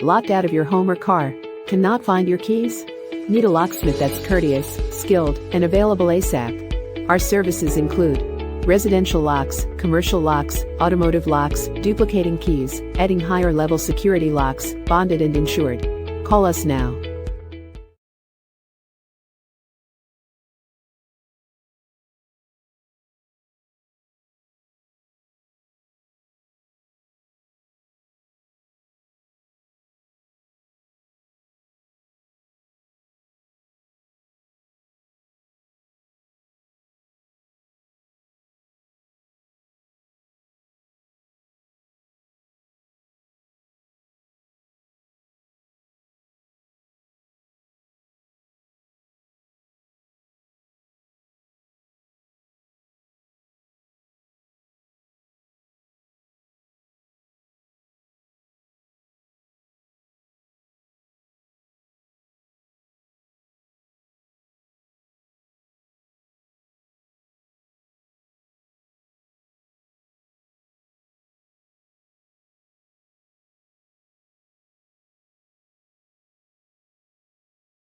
Locked out of your home or car? Cannot find your keys? Need a locksmith that's courteous, skilled, and available ASAP? Our services include residential locks, commercial locks, automotive locks, duplicating keys, adding higher level security locks, bonded and insured. Call us now.